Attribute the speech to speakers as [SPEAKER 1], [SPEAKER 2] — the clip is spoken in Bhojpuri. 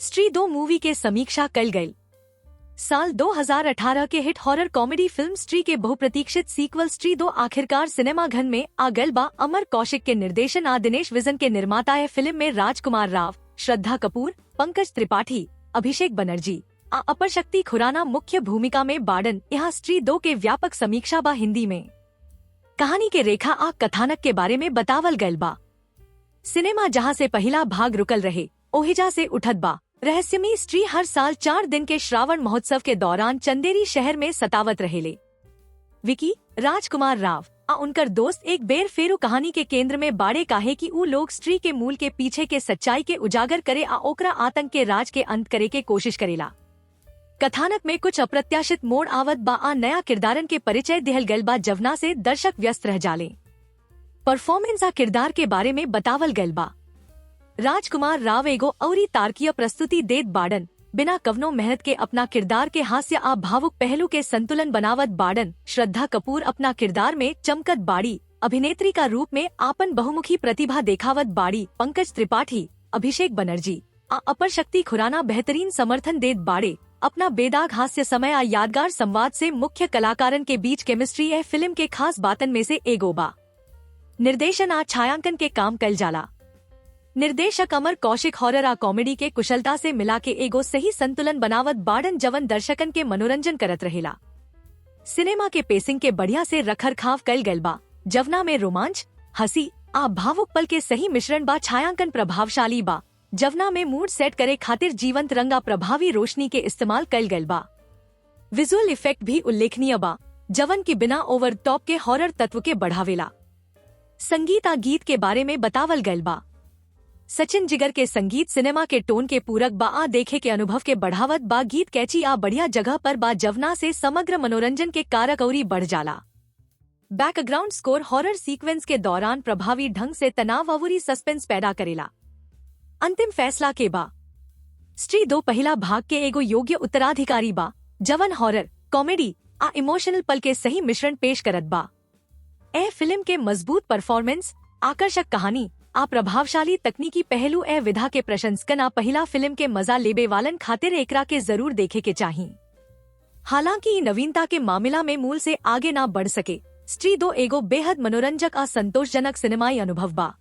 [SPEAKER 1] स्त्री 2 मूवी के समीक्षा कल गई। साल 2018 के हिट हॉरर कॉमेडी फिल्म स्त्री के बहुप्रतीक्षित सीक्वल स्त्री 2 आखिरकार सिनेमाघर में आ गल बा। अमर कौशिक के निर्देशन आ दिनेश विजन के निर्माता है फिल्म में राजकुमार राव, श्रद्धा कपूर, पंकज त्रिपाठी, अभिषेक बनर्जी आ अपर शक्ति खुराना मुख्य भूमिका में बाडन। यहाँ स्त्री 2 के व्यापक समीक्षा बा। हिंदी में कहानी के रेखा आ कथानक के बारे में बतावल गल बा। सिनेमा जहाँ से पहला भाग रुकल रहे ओहिजा से उठत बा। रहस्यमयी स्त्री हर साल 4 दिन के श्रावण महोत्सव के दौरान चंदेरी शहर में सतावत रहेले। विकी, राजकुमार राव आ उनकर दोस्त एक बेर फेरू कहानी के केंद्र में बाड़े काहे कि ऊ लोग स्त्री के मूल के पीछे के सच्चाई के उजागर करे आ ओकरा आतंक के राज के अंत करे के कोशिश करेला। कथानक में कुछ अप्रत्याशित मोड़ आवत बा आ नया किरदारन के परिचय दिहल गल बा जवना से दर्शक व्यस्त रह जाले। परफॉर्मेंस आ किरदार के बारे में बतावल गल बा। राजकुमार राव एगो औरी तारकीय प्रस्तुति देत बाडन। बिना कवनो मेहनत के अपना किरदार के हास्य आ भावुक पहलू के संतुलन बनावत बाडन। श्रद्धा कपूर अपना किरदार में चमकत बाड़ी। अभिनेत्री का रूप में आपन बहुमुखी प्रतिभा देखावत बाड़ी। पंकज त्रिपाठी, अभिषेक बनर्जी आ अपर शक्ति खुराना बेहतरीन समर्थन देत बाड़े। अपना बेदाग हास्य समय आ यादगार संवाद से मुख्य कलाकारन के बीच केमिस्ट्री है फिल्म के खास बातन में से एगो बा। निर्देशन आ छायांकन के काम कल जाला। निर्देशक अमर कौशिक हॉरर आ कॉमेडी के कुशलता से मिला के एगो सही संतुलन बनावत बाडन जवन दर्शकन के मनोरंजन करत रहेला। सिनेमा के पेसिंग के बढ़िया से रखरखाव कल गल बा जवना में रोमांच, हंसी आ भावुक पल के सही मिश्रण बा। छायांकन प्रभावशाली बा जवना में मूड सेट करे खातिर जीवंत रंग आ प्रभावी रोशनी के इस्तेमाल कल गल बा। विजुअल इफेक्ट भी उल्लेखनीय बा जवन की बिना ओवर टॉप के हॉरर तत्व के बढ़ावेला। संगीत आ गीत के बारे में बतावल गल बा। सचिन जिगर के संगीत सिनेमा के टोन के पूरक बा आ देखे के अनुभव के बढ़ावत बा। गीत कैची आ बढ़िया जगह पर बा जवना से समग्र मनोरंजन के कारक औरी बढ़ जाला। बैकग्राउंड स्कोर हॉरर सीक्वेंस के दौरान प्रभावी ढंग से तनाव अवरी सस्पेंस पैदा करेला। अंतिम फैसला के बा स्त्री 2 पहला भाग के एगो योग्य उत्तराधिकारी बा जवन हॉरर, कॉमेडी आ इमोशनल पल के सही मिश्रण पेश करत बा। ए फिल्म के मजबूत परफॉर्मेंस, आकर्षक कहानी आ प्रभावशाली तकनीकी पहलू ए विधा के प्रशंसकन आ पहला फिल्म के मजा लेबे वालन खातिर एकरा के जरूर देखे के चाही। हालांकि नवीनता के मामला में मूल से आगे ना बढ़ सके, स्त्री 2 एगो बेहद मनोरंजक आ संतोषजनक सिनेमाई अनुभव बा।